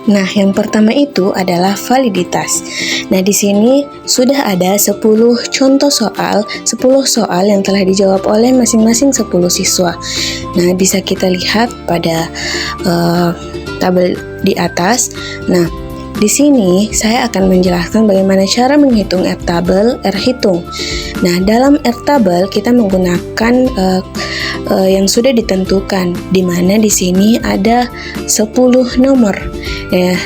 Nah, yang pertama itu adalah validitas. Nah, di sini sudah ada 10 contoh soal, 10 soal yang telah dijawab oleh masing-masing 10 siswa. Nah, bisa kita lihat pada tabel di atas. Nah, di sini saya akan menjelaskan bagaimana cara menghitung R-tabel, R-hitung. Nah, dalam R-tabel kita menggunakan yang sudah ditentukan, di mana di sini ada 10 nomor.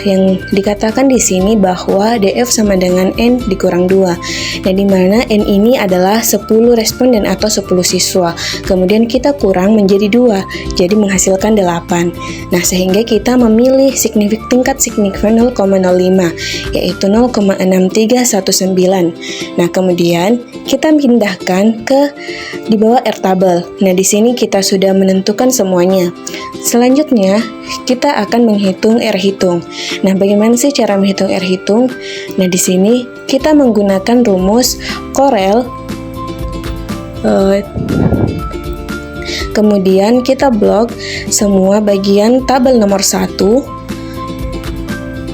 Yang dikatakan di sini bahwa DF sama dengan N dikurang 2. Nah, di mana N ini adalah 10 responden atau 10 siswa. Kemudian kita kurang menjadi 2, jadi menghasilkan 8. Nah, sehingga kita memilih tingkat signifikan 0,05, yaitu 0,6319. Nah, kemudian kita pindahkan ke di bawah R-tabel. Nah, di sini kita sudah menentukan semuanya. Selanjutnya, kita akan menghitung R-hitung. Nah, bagaimana sih cara menghitung R-hitung? Nah, di sini kita menggunakan rumus Corel. Kemudian kita blok semua bagian tabel nomor 1.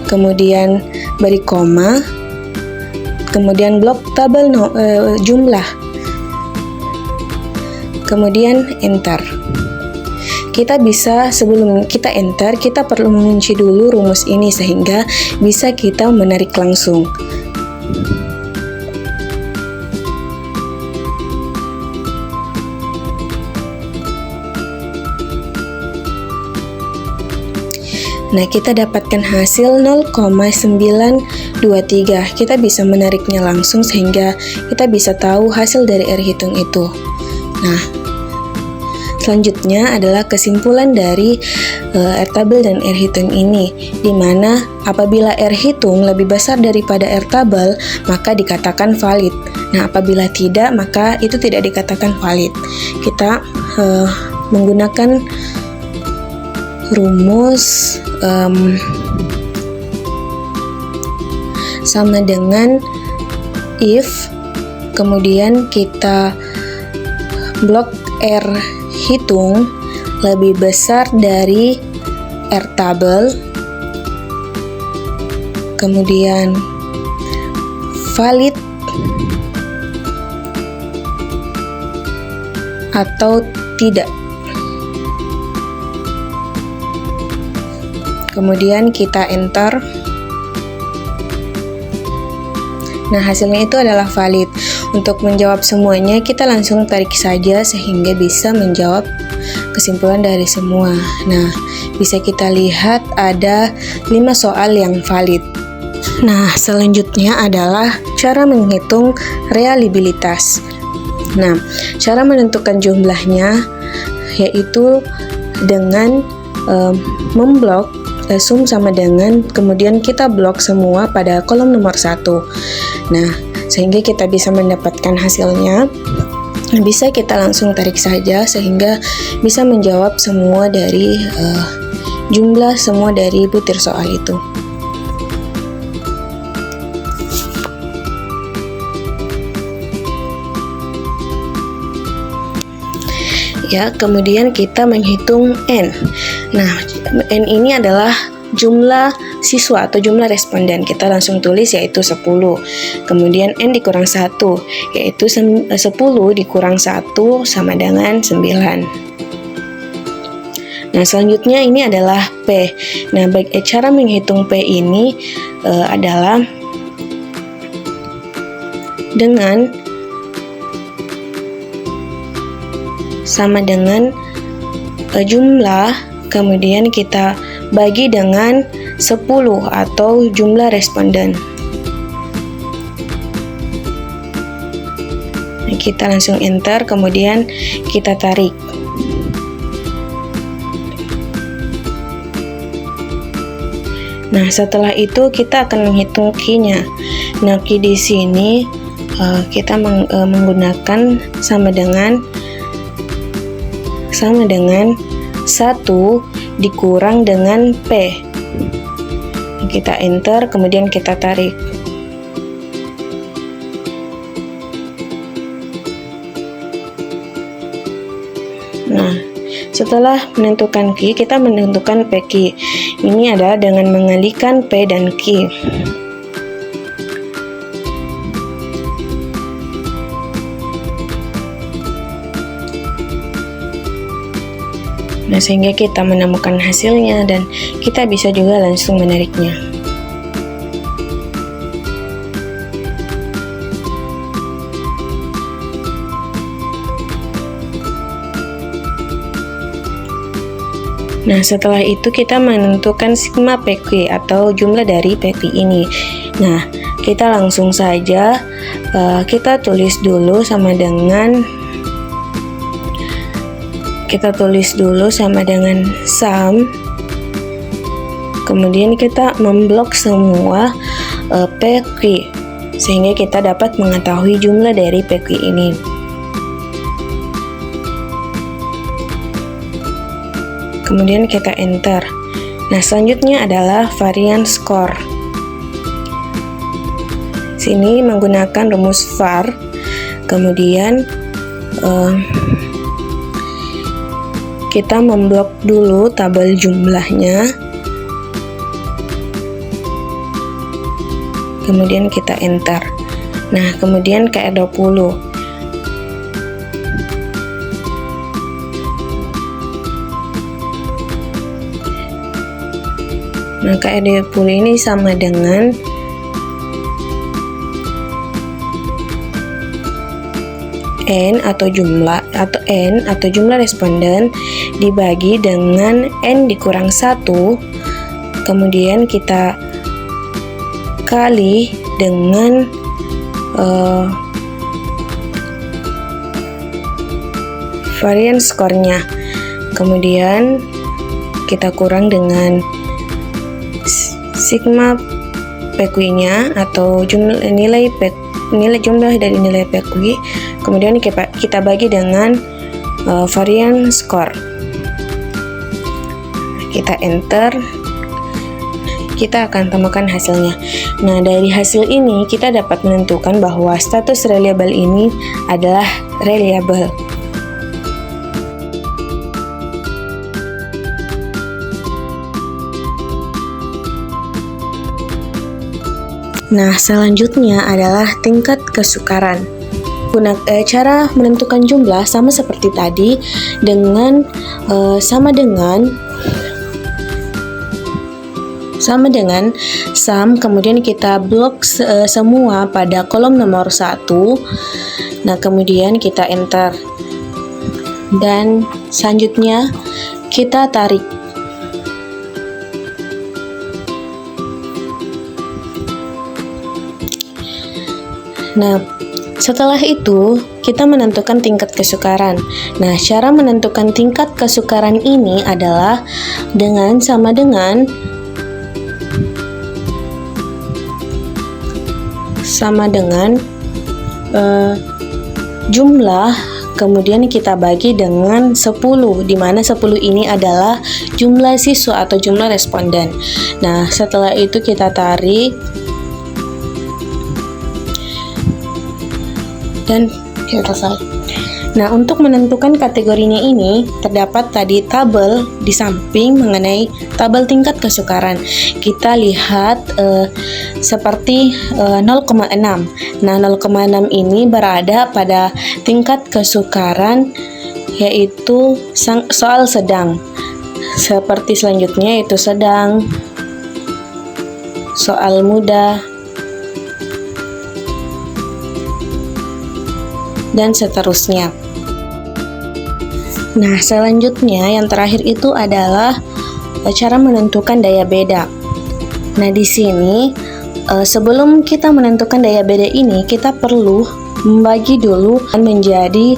Kemudian beri koma. Kemudian blok tabel jumlah. Kemudian enter. Sebelum kita enter, kita perlu mengunci dulu rumus ini sehingga bisa kita menarik langsung. Nah, kita dapatkan hasil 0,923. Kita bisa menariknya langsung sehingga kita bisa tahu hasil dari R-hitung itu. Nah, selanjutnya adalah kesimpulan dari R-tabel dan R-hitung ini, di mana apabila R-hitung lebih besar daripada R-tabel, maka dikatakan valid. Nah, apabila tidak, maka itu tidak dikatakan valid. Kita menggunakan rumus sama dengan if, kemudian kita blok R-hitung lebih besar dari R-tabel, kemudian valid atau tidak. Kemudian kita enter. Nah, hasilnya itu adalah valid. Untuk menjawab semuanya, kita langsung tarik saja sehingga bisa menjawab kesimpulan dari semua. Nah, bisa kita lihat ada 5 soal yang valid. Nah, selanjutnya adalah cara menghitung reliabilitas. Nah, cara menentukan jumlahnya yaitu dengan memblok sum sama dengan, kemudian kita blok semua pada kolom nomor 1. Nah, sehingga kita bisa mendapatkan hasilnya. Bisa kita langsung tarik saja sehingga bisa menjawab semua dari jumlah semua dari butir soal itu. Ya, kemudian kita menghitung N. Nah, N ini adalah jumlah siswa atau jumlah responden. Kita langsung tulis yaitu 10. Kemudian N dikurang 1, yaitu 10 dikurang 1 sama dengan 9. Nah, selanjutnya ini adalah P. Nah, cara menghitung P ini adalah dengan sama dengan jumlah, kemudian kita bagi dengan 10 atau jumlah responden. Nah, kita langsung enter, kemudian kita tarik. Nah, setelah itu kita akan menghitung Q-nya. Nah, Q di sini kita menggunakan sama dengan 1 dikurang dengan P. Kita enter, kemudian kita tarik. Nah, setelah menentukan Q, kita menentukan PQ. Ini adalah dengan mengalihkan P dan Q. Nah, sehingga kita menemukan hasilnya dan kita bisa juga langsung menariknya. Nah, setelah itu kita menentukan sigma PQ atau jumlah dari PQ ini. Nah, kita langsung saja kita tulis dulu sama dengan sum. Kemudian kita memblok semua PQ sehingga kita dapat mengetahui jumlah dari PQ ini. Kemudian kita enter. Nah, selanjutnya adalah varian score. Sini menggunakan rumus var. Kemudian kita memblok dulu tabel jumlahnya. Kemudian kita enter. Nah, kemudian KR20. Nah, KR20 ini sama dengan N atau jumlah responden dibagi dengan N dikurang 1, kemudian kita kali dengan varian skornya, kemudian kita kurang dengan sigma PQ-nya atau nilai jumlah dari nilai PQ, kemudian kita bagi dengan varian skor. Kita enter, kita akan temukan hasilnya. Nah, dari hasil ini kita dapat menentukan bahwa status reliable ini adalah reliable. Nah, selanjutnya adalah tingkat kesukaran. Cara menentukan jumlah sama seperti tadi dengan sama dengan sum, kemudian kita blok semua pada kolom nomor 1. Nah, kemudian kita enter. Dan selanjutnya kita tarik. Nah, setelah itu kita menentukan tingkat kesukaran. Nah, cara menentukan tingkat kesukaran ini adalah sama dengan jumlah, kemudian kita bagi dengan 10, di mana 10 ini adalah jumlah siswa atau jumlah responden. Nah, setelah itu kita tarik dan selesai. Nah, untuk menentukan kategorinya ini terdapat tadi tabel di samping mengenai tabel tingkat kesukaran. Kita lihat seperti 0,6. Nah, 0,6 ini berada pada tingkat kesukaran yaitu soal sedang. Seperti selanjutnya yaitu sedang, soal mudah, dan seterusnya. Nah, selanjutnya yang terakhir itu adalah cara menentukan daya beda. Nah, di sini sebelum kita menentukan daya beda ini, kita perlu membagi dulu menjadi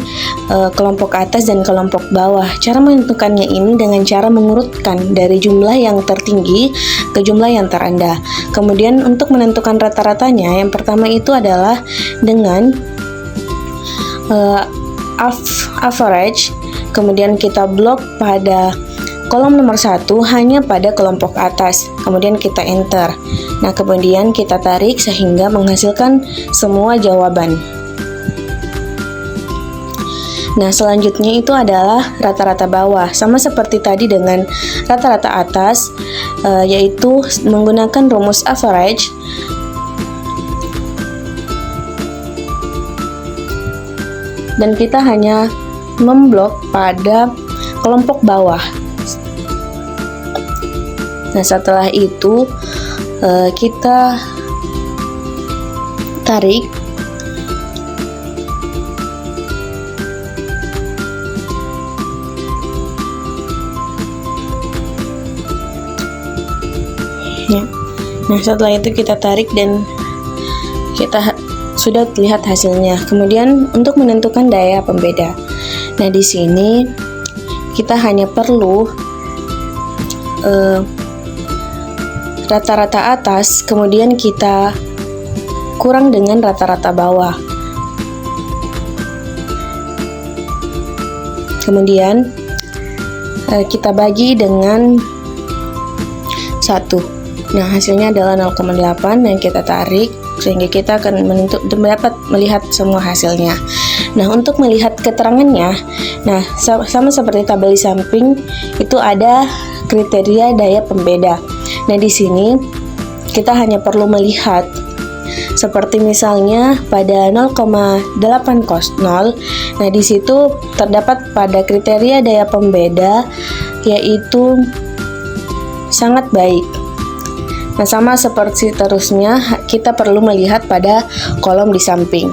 kelompok atas dan kelompok bawah. Cara menentukannya ini dengan cara mengurutkan dari jumlah yang tertinggi ke jumlah yang terendah. Kemudian untuk menentukan rata-ratanya, yang pertama itu adalah dengan average, kemudian kita blok pada kolom nomor 1 hanya pada kelompok atas, kemudian kita enter. Nah, kemudian kita tarik sehingga menghasilkan semua jawaban. Nah, selanjutnya itu adalah rata-rata bawah. Sama seperti tadi dengan rata-rata atas, yaitu menggunakan rumus average. Dan kita hanya memblok pada kelompok bawah. Nah, setelah itu kita tarik ya. Nah, setelah itu kita tarik dan kita sudah lihat hasilnya. Kemudian untuk menentukan daya pembeda. Nah, di sini kita hanya perlu rata-rata atas, kemudian kita kurang dengan rata-rata bawah. Kemudian kita bagi dengan 1. Nah, hasilnya adalah 0,8 yang kita tarik, sehingga kita akan dapat melihat semua hasilnya. Nah, untuk melihat keterangannya, nah sama seperti tabel di samping, itu ada kriteria daya pembeda. Nah, di sini kita hanya perlu melihat seperti misalnya pada 0,800. Nah, di situ terdapat pada kriteria daya pembeda yaitu sangat baik. Nah, sama seperti seterusnya, kita perlu melihat pada kolom di samping.